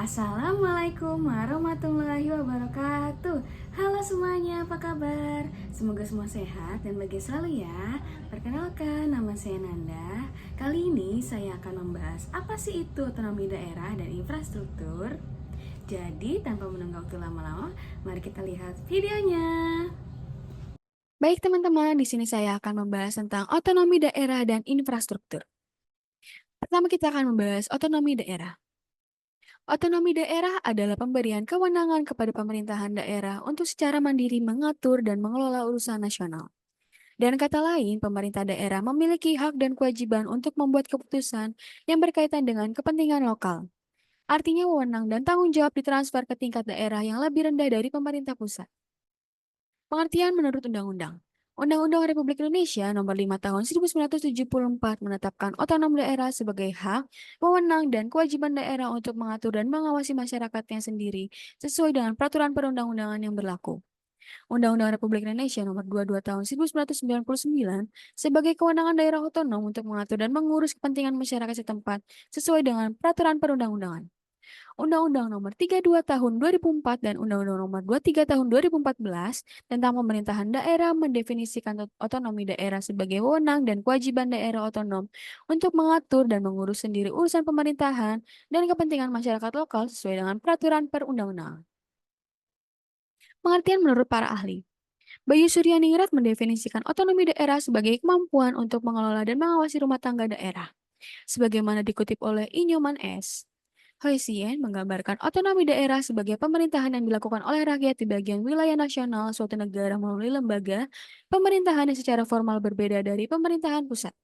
Assalamualaikum warahmatullahi wabarakatuh. Halo semuanya, apa kabar? Semoga semua sehat dan bahagia selalu ya. Perkenalkan, nama saya Nanda. Kali ini saya akan membahas apa sih itu otonomi daerah dan infrastruktur. Jadi, tanpa menunggu waktu lama-lama, mari kita lihat videonya. Baik teman-teman, di sini saya akan membahas tentang otonomi daerah dan infrastruktur. Pertama kita akan membahas otonomi daerah. Otonomi daerah adalah pemberian kewenangan kepada pemerintahan daerah untuk secara mandiri mengatur dan mengelola urusan nasional. Dan kata lain, pemerintah daerah memiliki hak dan kewajiban untuk membuat keputusan yang berkaitan dengan kepentingan lokal. Artinya wewenang dan tanggung jawab ditransfer ke tingkat daerah yang lebih rendah dari pemerintah pusat. Pengertian menurut Undang-Undang. Undang-Undang Republik Indonesia Nomor 5 Tahun 1974 menetapkan otonom daerah sebagai hak, wewenang, dan kewajiban daerah untuk mengatur dan mengawasi masyarakatnya sendiri sesuai dengan peraturan perundang-undangan yang berlaku. Undang-Undang Republik Indonesia Nomor 22 Tahun 1999 sebagai kewenangan daerah otonom untuk mengatur dan mengurus kepentingan masyarakat setempat sesuai dengan peraturan perundang-undangan. Undang-Undang Nomor 32 Tahun 2004 dan Undang-Undang Nomor 23 Tahun 2014 tentang pemerintahan daerah mendefinisikan otonomi daerah sebagai wewenang dan kewajiban daerah otonom untuk mengatur dan mengurus sendiri urusan pemerintahan dan kepentingan masyarakat lokal sesuai dengan peraturan perundang-undangan. Pengertian menurut para ahli. Bayu Suryaningrat mendefinisikan otonomi daerah sebagai kemampuan untuk mengelola dan mengawasi rumah tangga daerah. Sebagaimana dikutip oleh Inyoman S. Hoesien menggambarkan otonomi daerah sebagai pemerintahan yang dilakukan oleh rakyat di bagian wilayah nasional suatu negara melalui lembaga pemerintahan yang secara formal berbeda dari pemerintahan pusat.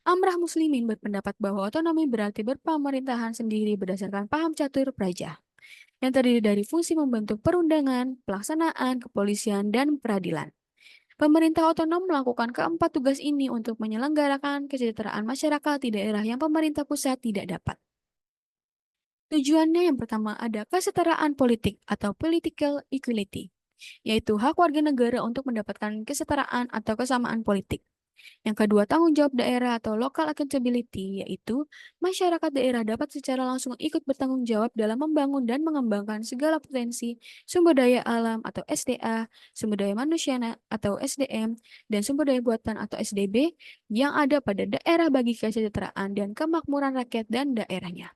Amrah Muslimin berpendapat bahwa otonomi berarti berpemerintahan sendiri berdasarkan paham catur praja, yang terdiri dari fungsi membentuk perundangan, pelaksanaan, kepolisian, dan peradilan. Pemerintah otonom melakukan keempat tugas ini untuk menyelenggarakan kesejahteraan masyarakat di daerah yang pemerintah pusat tidak dapat. Tujuannya yang pertama ada kesetaraan politik atau political equality, yaitu hak warga negara untuk mendapatkan kesetaraan atau kesamaan politik. Yang kedua, tanggung jawab daerah atau local accountability, yaitu masyarakat daerah dapat secara langsung ikut bertanggung jawab dalam membangun dan mengembangkan segala potensi sumber daya alam atau SDA, sumber daya manusia atau SDM, dan sumber daya buatan atau SDB yang ada pada daerah bagi kesejahteraan dan kemakmuran rakyat dan daerahnya.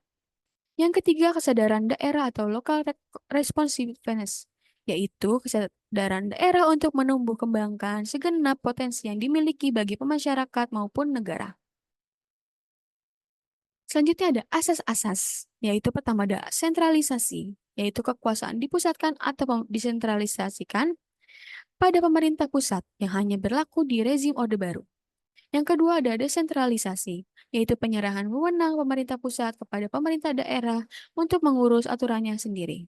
Yang ketiga, kesadaran daerah atau local responsiveness, yaitu kesadaran daerah untuk menumbuh kembangkan segenap potensi yang dimiliki bagi pemasyarakat maupun negara. Selanjutnya ada asas-asas, yaitu pertama ada sentralisasi, yaitu kekuasaan dipusatkan atau disentralisasikan pada pemerintah pusat yang hanya berlaku di rezim Orde Baru. Yang kedua ada desentralisasi, yaitu penyerahan wewenang pemerintah pusat kepada pemerintah daerah untuk mengurus aturannya sendiri.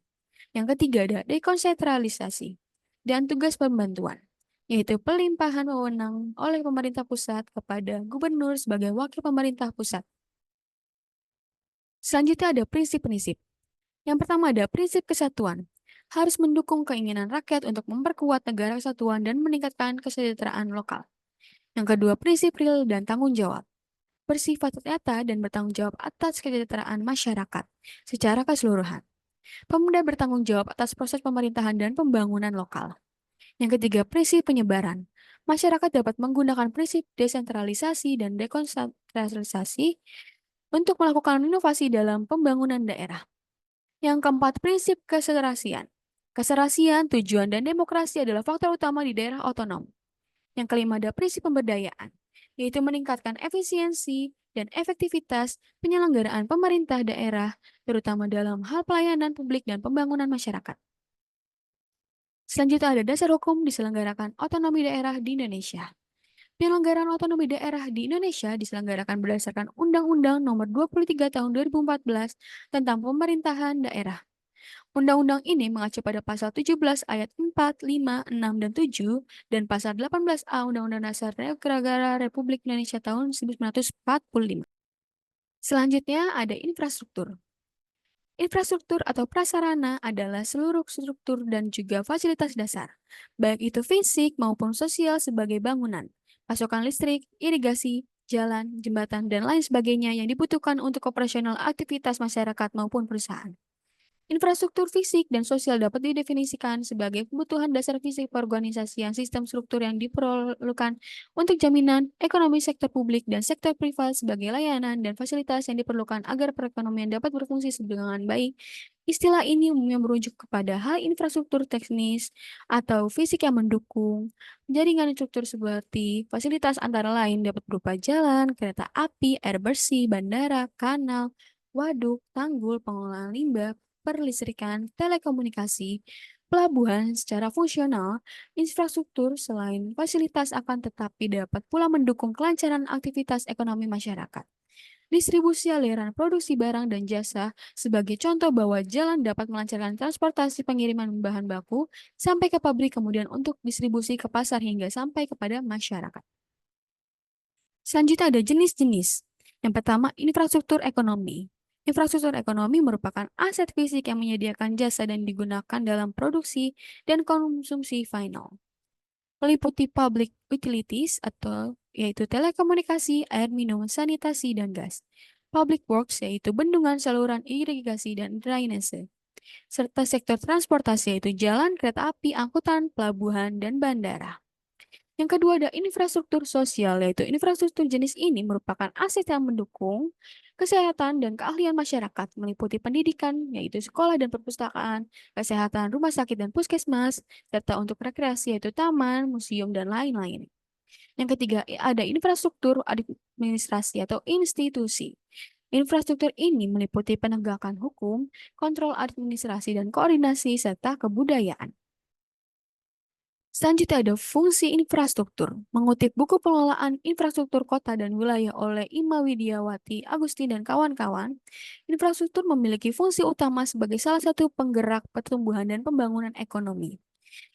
Yang ketiga ada dekonsentralisasi dan tugas pembantuan, yaitu pelimpahan wewenang oleh pemerintah pusat kepada gubernur sebagai wakil pemerintah pusat. Selanjutnya ada prinsip-prinsip. Yang pertama ada prinsip kesatuan, harus mendukung keinginan rakyat untuk memperkuat negara kesatuan dan meningkatkan kesejahteraan lokal. Yang kedua, prinsip real dan tanggung jawab, bersifat nyata dan bertanggung jawab atas kesejahteraan masyarakat secara keseluruhan. Pemuda bertanggung jawab atas proses pemerintahan dan pembangunan lokal. Yang ketiga, prinsip penyebaran. Masyarakat dapat menggunakan prinsip desentralisasi dan dekonsentralisasi untuk melakukan inovasi dalam pembangunan daerah. Yang keempat, prinsip keserasian. Keserasian, tujuan, dan demokrasi adalah faktor utama di daerah otonom. Yang kelima ada prinsip pemberdayaan, yaitu meningkatkan efisiensi dan efektivitas penyelenggaraan pemerintah daerah, terutama dalam hal pelayanan publik dan pembangunan masyarakat. Selanjutnya ada dasar hukum diselenggarakan otonomi daerah di Indonesia. Penyelenggaraan otonomi daerah di Indonesia diselenggarakan berdasarkan Undang-Undang Nomor 23 Tahun 2014 tentang Pemerintahan Daerah. Undang-undang ini mengacu pada pasal 17 ayat 4, 5, 6, dan 7, dan pasal 18A Undang-Undang Dasar Negara Republik Indonesia tahun 1945. Selanjutnya ada infrastruktur. Infrastruktur atau prasarana adalah seluruh struktur dan juga fasilitas dasar, baik itu fisik maupun sosial sebagai bangunan, pasokan listrik, irigasi, jalan, jembatan, dan lain sebagainya yang dibutuhkan untuk operasional aktivitas masyarakat maupun perusahaan. Infrastruktur fisik dan sosial dapat didefinisikan sebagai kebutuhan dasar fisik perorganisasian sistem struktur yang diperlukan untuk jaminan ekonomi sektor publik dan sektor privat sebagai layanan dan fasilitas yang diperlukan agar perekonomian dapat berfungsi dengan baik. Istilah ini umumnya merujuk kepada hal infrastruktur teknis atau fisik yang mendukung jaringan struktur seperti fasilitas antara lain dapat berupa jalan, kereta api, air bersih, bandara, kanal, waduk, tanggul, pengolahan limbah, perlistrikan, telekomunikasi, pelabuhan secara fungsional, infrastruktur selain fasilitas akan tetapi dapat pula mendukung kelancaran aktivitas ekonomi masyarakat. Distribusi aliran produksi barang dan jasa sebagai contoh bahwa jalan dapat melancarkan transportasi pengiriman bahan baku sampai ke pabrik kemudian untuk distribusi ke pasar hingga sampai kepada masyarakat. Selanjutnya ada jenis-jenis. Yang pertama, infrastruktur ekonomi. Infrastruktur ekonomi merupakan aset fisik yang menyediakan jasa dan digunakan dalam produksi dan konsumsi final. Meliputi public utilities atau yaitu telekomunikasi, air minum, sanitasi, dan gas. Public works yaitu bendungan, saluran irigasi, dan drainase. Serta sektor transportasi yaitu jalan, kereta api, angkutan, pelabuhan, dan bandara. Yang kedua ada infrastruktur sosial, yaitu infrastruktur jenis ini merupakan aset yang mendukung kesehatan dan keahlian masyarakat, meliputi pendidikan, yaitu sekolah dan perpustakaan, kesehatan, rumah sakit dan puskesmas, serta untuk rekreasi, yaitu taman, museum, dan lain-lain. Yang ketiga, ada infrastruktur administrasi atau institusi. Infrastruktur ini meliputi penegakan hukum, kontrol administrasi dan koordinasi, serta kebudayaan. Selanjutnya ada fungsi infrastruktur. Mengutip buku pengelolaan infrastruktur kota dan wilayah oleh Ima Widiawati, Agustin, dan kawan-kawan, infrastruktur memiliki fungsi utama sebagai salah satu penggerak pertumbuhan dan pembangunan ekonomi.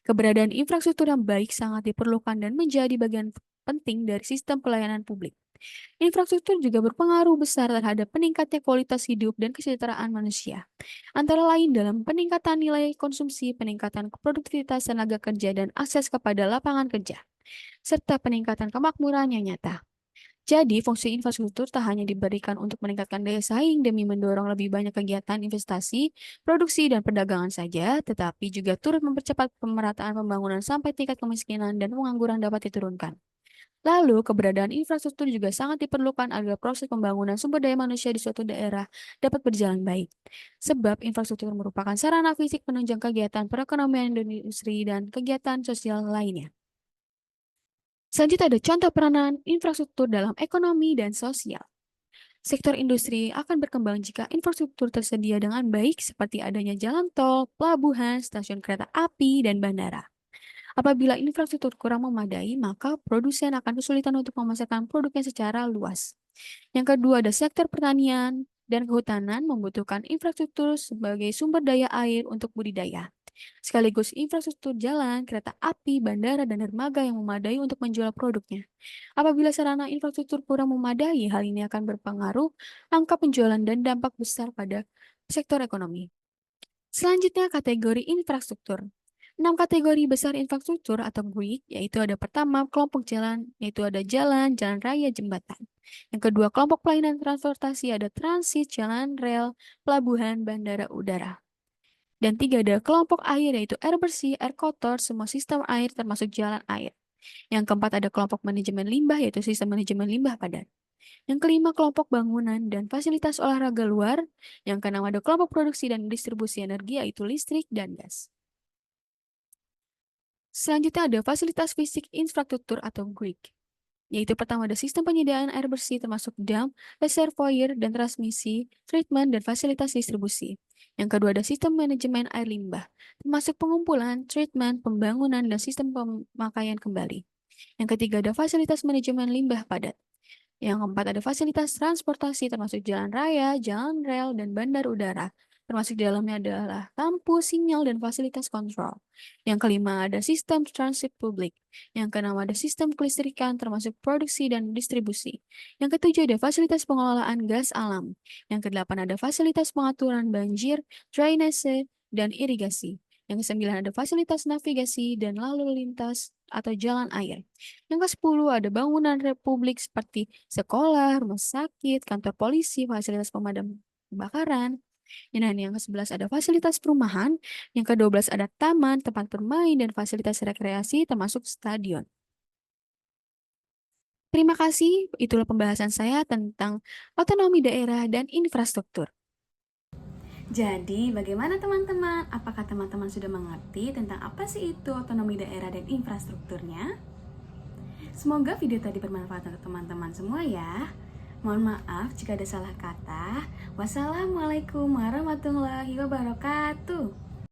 Keberadaan infrastruktur yang baik sangat diperlukan dan menjadi bagian penting dari sistem pelayanan publik. Infrastruktur juga berpengaruh besar terhadap peningkatnya kualitas hidup dan kesejahteraan manusia. Antara lain dalam peningkatan nilai konsumsi, peningkatan produktivitas tenaga kerja, dan akses kepada lapangan kerja, serta peningkatan kemakmuran yang nyata. Jadi, fungsi infrastruktur tak hanya diberikan untuk meningkatkan daya saing demi mendorong lebih banyak kegiatan investasi, produksi, dan perdagangan saja, tetapi juga turut mempercepat pemerataan pembangunan sampai tingkat kemiskinan dan pengangguran dapat diturunkan. Lalu, keberadaan infrastruktur juga sangat diperlukan agar proses pembangunan sumber daya manusia di suatu daerah dapat berjalan baik. Sebab infrastruktur merupakan sarana fisik penunjang kegiatan perekonomian dan industri dan kegiatan sosial lainnya. Selanjutnya ada contoh peranan infrastruktur dalam ekonomi dan sosial. Sektor industri akan berkembang jika infrastruktur tersedia dengan baik seperti adanya jalan tol, pelabuhan, stasiun kereta api, dan bandara. Apabila infrastruktur kurang memadai, maka produsen akan kesulitan untuk memasarkan produknya secara luas. Yang kedua ada sektor pertanian dan kehutanan membutuhkan infrastruktur sebagai sumber daya air untuk budidaya. Sekaligus infrastruktur jalan, kereta api, bandara, dan dermaga yang memadai untuk menjual produknya. Apabila sarana infrastruktur kurang memadai, hal ini akan berpengaruh angka penjualan dan dampak besar pada sektor ekonomi. Selanjutnya kategori infrastruktur. 6 kategori besar infrastruktur atau GRID, yaitu ada pertama kelompok jalan, yaitu ada jalan, jalan raya, jembatan. Yang kedua kelompok pelayanan transportasi, ada transit, jalan rel, pelabuhan, bandara udara. Dan tiga ada kelompok air, yaitu air bersih, air kotor, semua sistem air termasuk jalan air. Yang keempat ada kelompok manajemen limbah, yaitu sistem manajemen limbah padat. Yang kelima, kelompok bangunan dan fasilitas olahraga luar. Yang keenam, ada kelompok produksi dan distribusi energi, yaitu listrik dan gas. Selanjutnya ada fasilitas fisik infrastruktur atau GRID, yaitu pertama ada sistem penyediaan air bersih termasuk dam, reservoir, dan transmisi, treatment, dan fasilitas distribusi. Yang kedua ada sistem manajemen air limbah, termasuk pengumpulan, treatment, pembangunan, dan sistem pemakaian kembali. Yang ketiga ada fasilitas manajemen limbah padat. Yang keempat ada fasilitas transportasi termasuk jalan raya, jalan rel, dan bandar udara. Termasuk di dalamnya adalah lampu, sinyal, dan fasilitas kontrol. Yang kelima ada sistem transit publik. Yang keenam ada sistem kelistrikan termasuk produksi dan distribusi. Yang ketujuh ada fasilitas pengelolaan gas alam. Yang kedelapan ada fasilitas pengaturan banjir, drainase, dan irigasi. Yang kesembilan ada fasilitas navigasi dan lalu lintas atau jalan air. Yang ke-10 ada bangunan republik seperti sekolah, rumah sakit, kantor polisi, fasilitas pemadam kebakaran. Dan yang ke-11 ada fasilitas perumahan, yang ke-12 ada taman, tempat bermain, dan fasilitas rekreasi termasuk stadion. Terima kasih, itulah pembahasan saya tentang otonomi daerah dan infrastruktur. Jadi, bagaimana teman-teman? Apakah teman-teman sudah mengerti tentang apa sih itu otonomi daerah dan infrastrukturnya? Semoga video tadi bermanfaat untuk teman-teman semua ya. Mohon maaf jika ada salah kata. Wassalamualaikum warahmatullahi wabarakatuh.